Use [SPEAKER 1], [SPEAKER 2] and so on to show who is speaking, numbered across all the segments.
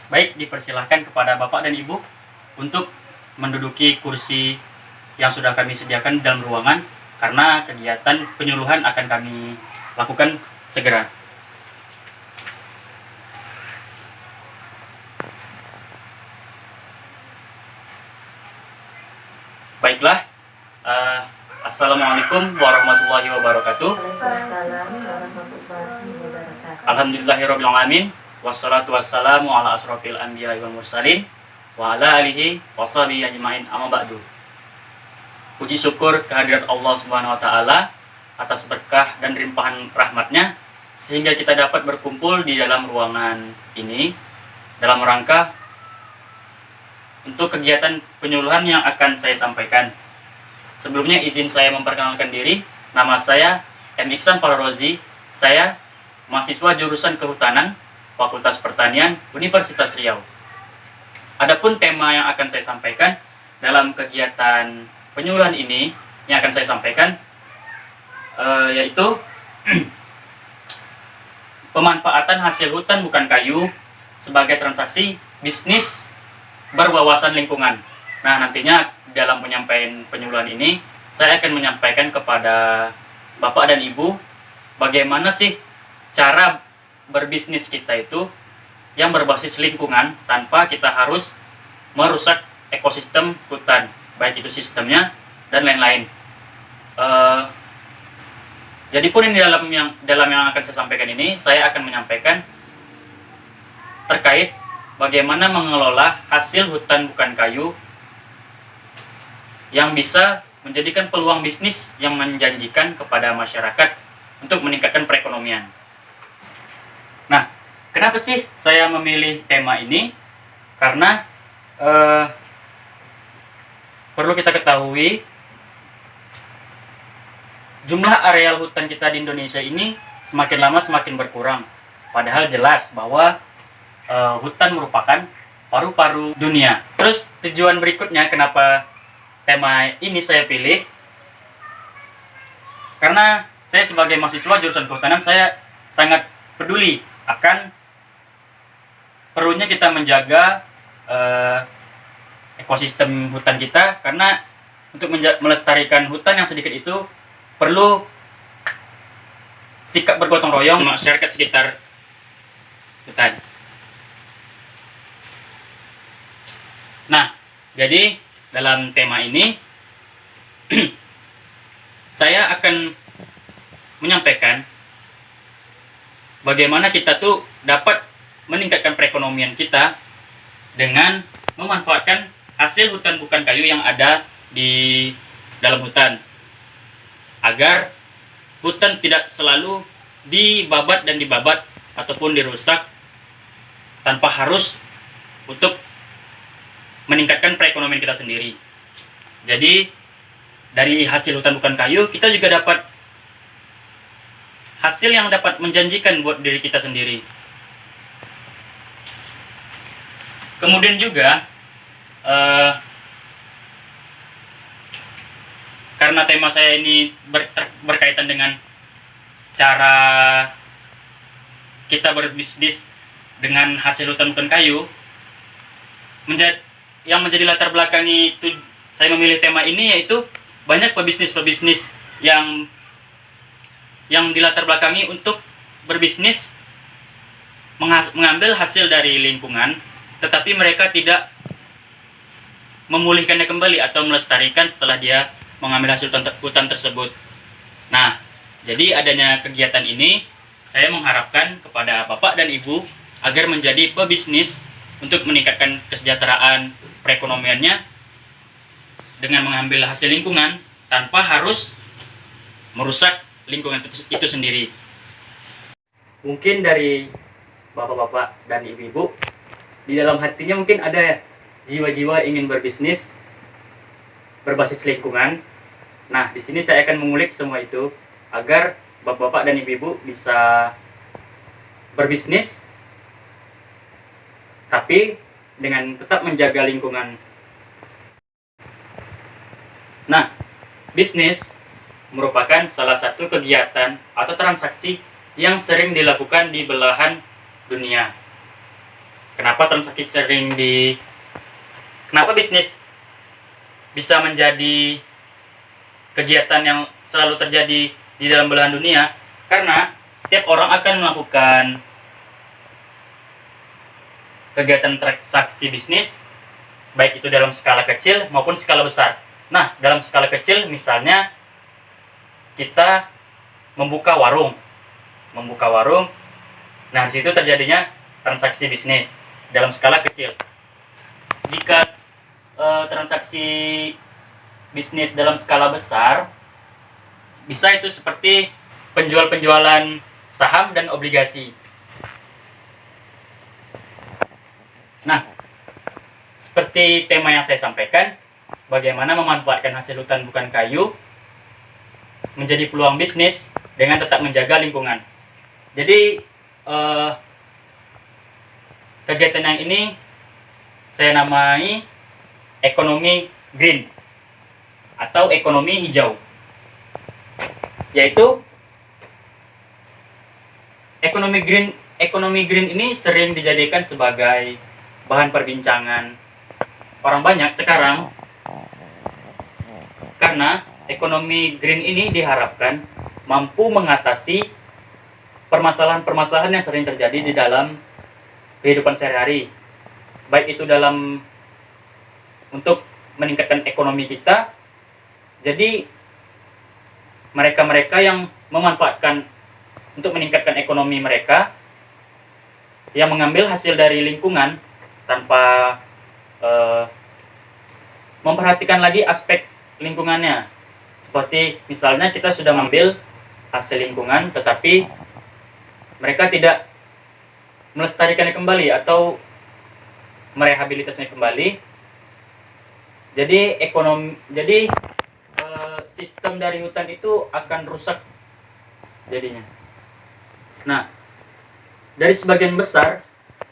[SPEAKER 1] Baik, dipersilahkan kepada Bapak dan Ibu untuk menduduki kursi yang sudah kami sediakan di dalam ruangan, karena kegiatan penyuluhan akan kami lakukan segera. Baiklah, Assalamualaikum warahmatullahi wabarakatuh. Alhamdulillahirabbil alamin. Wassalatu wassalamu ala asrofil anbiya wal mursalin wa ala alihi washabihi ajmain, amma ba'du. Puji syukur kehadirat Allah Subhanahu wa taala atas berkah dan limpahan rahmatnya sehingga kita dapat berkumpul di dalam ruangan ini dalam rangka untuk kegiatan penyuluhan yang akan saya sampaikan. Sebelumnya izin saya memperkenalkan diri. Nama saya M. Iksan Falarozi. Saya mahasiswa jurusan Kehutanan Fakultas Pertanian Universitas Riau. Adapun tema yang akan saya sampaikan dalam kegiatan penyuluhan ini yang akan saya sampaikan yaitu pemanfaatan hasil hutan bukan kayu sebagai transaksi bisnis berwawasan lingkungan. Nah, nantinya dalam penyampaian penyuluhan ini saya akan menyampaikan kepada Bapak dan Ibu bagaimana sih cara berbisnis kita itu yang berbasis lingkungan tanpa kita harus merusak ekosistem hutan, baik itu sistemnya dan lain-lain. Jadi pun ini dalam yang akan saya sampaikan ini, saya akan menyampaikan terkait bagaimana mengelola hasil hutan bukan kayu yang bisa menjadikan peluang bisnis yang menjanjikan kepada masyarakat untuk meningkatkan perekonomian. Nah, kenapa sih saya memilih tema ini? Karena perlu kita ketahui jumlah areal hutan kita di Indonesia ini semakin lama semakin berkurang. Padahal jelas bahwa hutan merupakan paru-paru dunia. Terus tujuan berikutnya kenapa tema ini saya pilih? Karena saya sebagai mahasiswa jurusan kehutanan, saya sangat peduli akan perlunya kita menjaga ekosistem hutan kita, karena untuk melestarikan hutan yang sedikit itu perlu sikap bergotong royong masyarakat sekitar hutan. Nah, jadi dalam tema ini saya akan menyampaikan bagaimana kita tuh dapat meningkatkan perekonomian kita dengan memanfaatkan hasil hutan bukan kayu yang ada di dalam hutan, agar hutan tidak selalu dibabat dan dibabat ataupun dirusak tanpa harus untuk meningkatkan perekonomian kita sendiri. Jadi dari hasil hutan bukan kayu kita juga dapat hasil yang dapat menjanjikan buat diri kita sendiri. Kemudian juga karena tema saya ini berkaitan dengan cara kita berbisnis dengan hasil hutan bukan kayu, yang menjadi latar belakang itu saya memilih tema ini yaitu banyak pebisnis yang dilatar belakangi untuk berbisnis mengambil hasil dari lingkungan, tetapi mereka tidak memulihkannya kembali atau melestarikan setelah dia mengambil hasil hutan tersebut. Nah, jadi adanya kegiatan ini, saya mengharapkan kepada Bapak dan Ibu agar menjadi pebisnis untuk meningkatkan kesejahteraan perekonomiannya dengan mengambil hasil lingkungan tanpa harus merusak lingkungan itu sendiri. Mungkin dari bapak-bapak dan ibu-ibu di dalam hatinya mungkin ada jiwa-jiwa ingin berbisnis berbasis lingkungan. Nah, di sini saya akan mengulik semua itu agar bapak-bapak dan ibu-ibu bisa berbisnis tapi dengan tetap menjaga lingkungan. Nah, bisnis merupakan salah satu kegiatan atau transaksi yang sering dilakukan di belahan dunia. Kenapa kenapa bisnis bisa menjadi kegiatan yang selalu terjadi di dalam belahan dunia? Karena setiap orang akan melakukan kegiatan transaksi bisnis, baik itu dalam skala kecil maupun skala besar. Nah, dalam skala kecil misalnya kita membuka warung. Nah, di situ terjadinya transaksi bisnis dalam skala kecil. Jika transaksi bisnis dalam skala besar, bisa itu seperti penjualan saham dan obligasi. Nah, seperti tema yang saya sampaikan, bagaimana memanfaatkan hasil hutan bukan kayu menjadi peluang bisnis dengan tetap menjaga lingkungan. Jadi kegiatan yang ini saya namai ekonomi green atau ekonomi hijau, yaitu ekonomi green ini sering dijadikan sebagai bahan perbincangan orang banyak sekarang, karena ekonomi green ini diharapkan mampu mengatasi permasalahan-permasalahan yang sering terjadi di dalam kehidupan sehari-hari, baik itu dalam untuk meningkatkan ekonomi kita. Jadi mereka-mereka yang memanfaatkan untuk meningkatkan ekonomi mereka, yang mengambil hasil dari lingkungan tanpa memperhatikan lagi aspek lingkungannya. Seperti misalnya kita sudah mengambil hasil lingkungan, tetapi mereka tidak melestarikannya kembali atau merehabilitasnya kembali. Jadi sistem dari hutan itu akan rusak jadinya. Nah, dari sebagian besar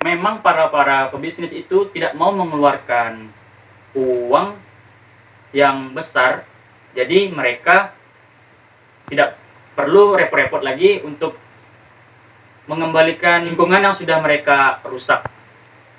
[SPEAKER 1] memang para pebisnis itu tidak mau mengeluarkan uang yang besar, jadi mereka tidak perlu repot-repot lagi untuk mengembalikan lingkungan yang sudah mereka rusak.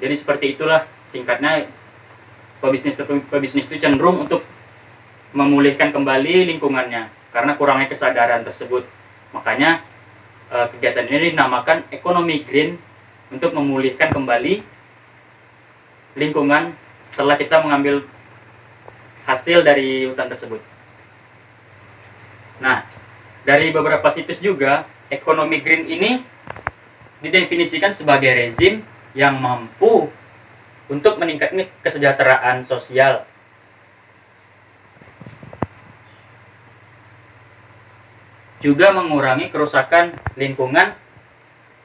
[SPEAKER 1] Jadi seperti itulah singkatnya, pebisnis itu cenderung untuk memulihkan kembali lingkungannya karena kurangnya kesadaran tersebut. Makanya kegiatan ini dinamakan ekonomi green, untuk memulihkan kembali lingkungan setelah kita mengambil hasil dari hutan tersebut. Nah, dari beberapa situs juga, ekonomi green ini didefinisikan sebagai rezim yang mampu untuk meningkatkan kesejahteraan sosial, juga mengurangi kerusakan lingkungan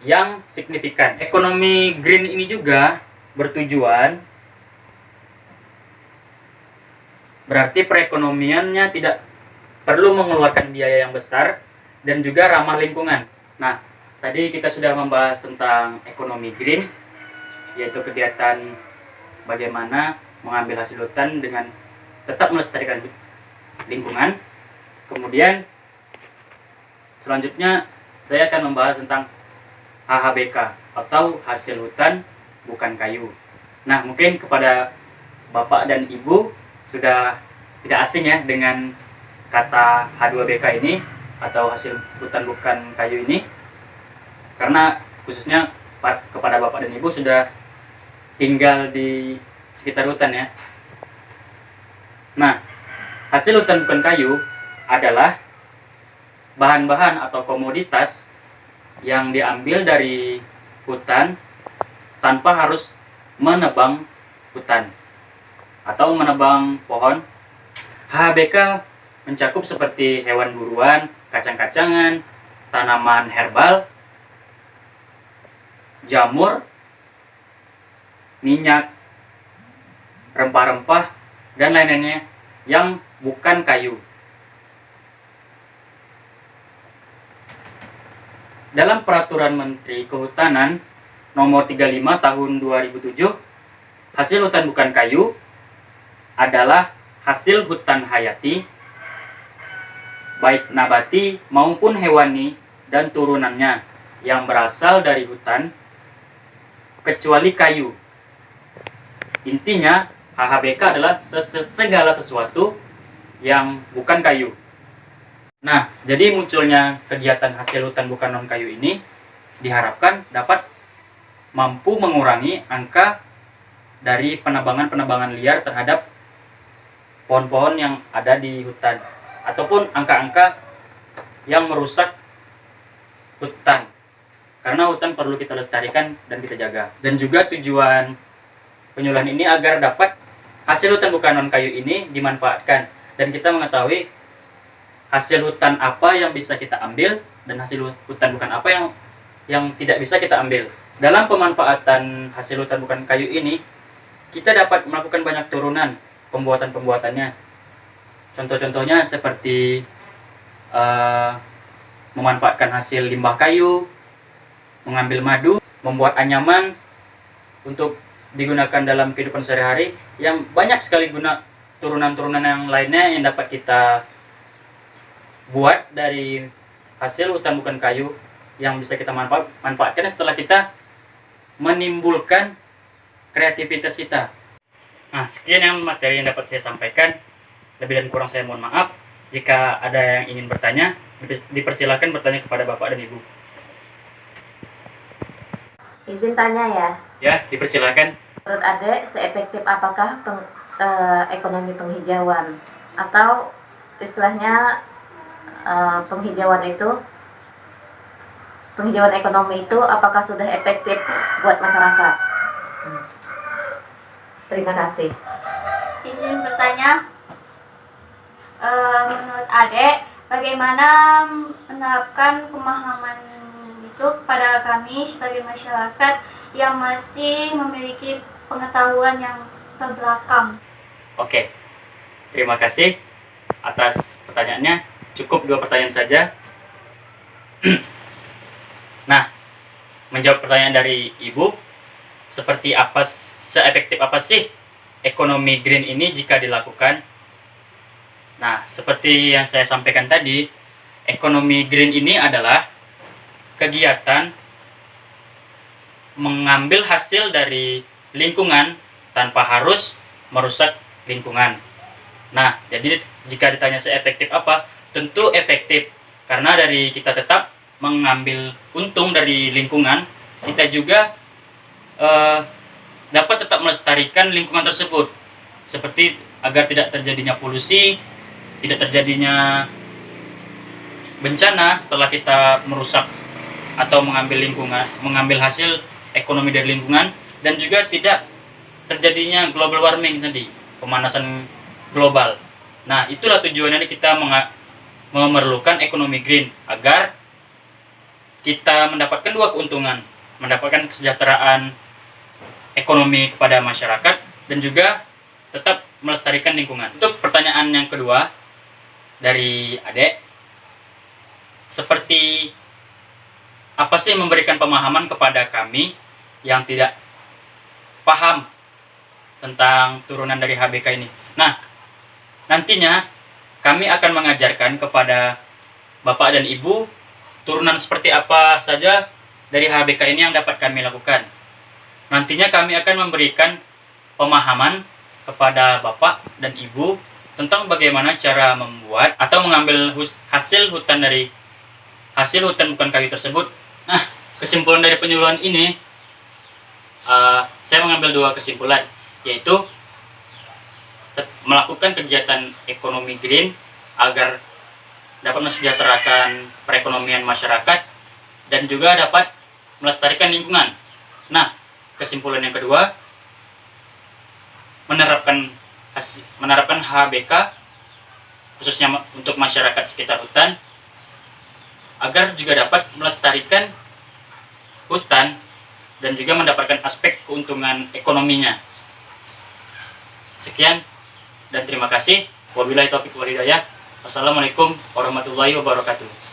[SPEAKER 1] yang signifikan. Ekonomi green ini juga bertujuan, berarti perekonomiannya tidak perlu mengeluarkan biaya yang besar dan juga ramah lingkungan. Nah, tadi kita sudah membahas tentang ekonomi green, yaitu kegiatan bagaimana mengambil hasil hutan dengan tetap melestarikan lingkungan. Kemudian selanjutnya saya akan membahas tentang HHBK atau hasil hutan bukan kayu. Nah, mungkin kepada Bapak dan Ibu sudah tidak asing ya dengan kata H2BK ini atau hasil hutan bukan kayu ini, karena khususnya kepada Bapak dan Ibu sudah tinggal di sekitar hutan ya. Nah, hasil hutan bukan kayu adalah bahan-bahan atau komoditas yang diambil dari hutan tanpa harus menebang hutan atau menebang pohon. HHBK mencakup seperti hewan buruan, kacang-kacangan, tanaman herbal, jamur, minyak, rempah-rempah, dan lain-lainnya yang bukan kayu. Dalam Peraturan Menteri Kehutanan Nomor 35 Tahun 2007, hasil hutan bukan kayu adalah hasil hutan hayati, baik nabati maupun hewani dan turunannya, yang berasal dari hutan kecuali kayu. Intinya HHBK adalah segala sesuatu yang bukan kayu. Nah, jadi munculnya kegiatan hasil hutan bukan non kayu ini diharapkan dapat mampu mengurangi angka dari penebangan-penebangan liar terhadap pohon-pohon yang ada di hutan, ataupun angka-angka yang merusak hutan. Karena hutan perlu kita lestarikan dan kita jaga. Dan juga tujuan penyuluhan ini agar dapat hasil hutan bukan non kayu ini dimanfaatkan, dan kita mengetahui hasil hutan apa yang bisa kita ambil dan hasil hutan bukan apa yang tidak bisa kita ambil. Dalam pemanfaatan hasil hutan bukan kayu ini, kita dapat melakukan banyak turunan pembuatannya. Contoh-contohnya seperti memanfaatkan hasil limbah kayu, mengambil madu, membuat anyaman untuk digunakan dalam kehidupan sehari-hari, yang banyak sekali guna turunan-turunan yang lainnya yang dapat kita buat dari hasil hutan bukan kayu yang bisa kita manfaatkan setelah kita menimbulkan kreativitas kita. Nah, sekian yang materi yang dapat saya sampaikan. Lebih dan kurang saya mohon maaf. Jika ada yang ingin bertanya, dipersilakan bertanya kepada Bapak dan Ibu.
[SPEAKER 2] Izin tanya ya.
[SPEAKER 1] Ya, dipersilakan.
[SPEAKER 2] Menurut Adek, seefektif apakah ekonomi penghijauan? Atau istilahnya penghijauan ekonomi itu apakah sudah efektif buat masyarakat? Terima kasih.
[SPEAKER 3] Izin bertanya, menurut Adek, bagaimana menerapkan pemahaman itu pada kami sebagai masyarakat yang masih memiliki pengetahuan yang terbelakang?
[SPEAKER 1] Oke, terima kasih atas pertanyaannya. Cukup 2 pertanyaan saja. Nah, menjawab pertanyaan dari Ibu, seefektif apa sih ekonomi green ini jika dilakukan? Nah, seperti yang saya sampaikan tadi, ekonomi green ini adalah kegiatan mengambil hasil dari lingkungan tanpa harus merusak lingkungan. Nah, jadi jika ditanya seefektif apa, tentu efektif, karena dari kita tetap mengambil untung dari lingkungan, kita juga dapat tetap melestarikan lingkungan tersebut, seperti agar tidak terjadinya polusi, tidak terjadinya bencana setelah kita merusak atau mengambil hasil ekonomi dari lingkungan, dan juga tidak terjadinya global warming tadi, pemanasan global. Nah, itulah tujuannya kita memerlukan ekonomi green, agar kita mendapatkan 2 keuntungan, mendapatkan kesejahteraan ekonomi kepada masyarakat dan juga tetap melestarikan lingkungan. Untuk pertanyaan yang kedua dari Adek, seperti apa sih memberikan pemahaman kepada kami yang tidak paham tentang turunan dari HBK ini? Nah, nantinya kami akan mengajarkan kepada Bapak dan Ibu turunan seperti apa saja dari HBK ini yang dapat kami lakukan. Nantinya kami akan memberikan pemahaman kepada Bapak dan Ibu tentang bagaimana cara membuat atau mengambil hasil hutan bukan kayu tersebut. Nah, kesimpulan dari penyuluhan ini, saya mengambil 2 kesimpulan, yaitu melakukan kegiatan ekonomi green agar dapat mensejahterakan perekonomian masyarakat dan juga dapat melestarikan lingkungan. Nah, kesimpulan yang kedua, menerapkan HBK khususnya untuk masyarakat sekitar hutan, agar juga dapat melestarikan hutan dan juga mendapatkan aspek keuntungan ekonominya. Sekian dan terima kasih. Wabillahi taufiq wal hidayah. Wassalamualaikum warahmatullahi wabarakatuh.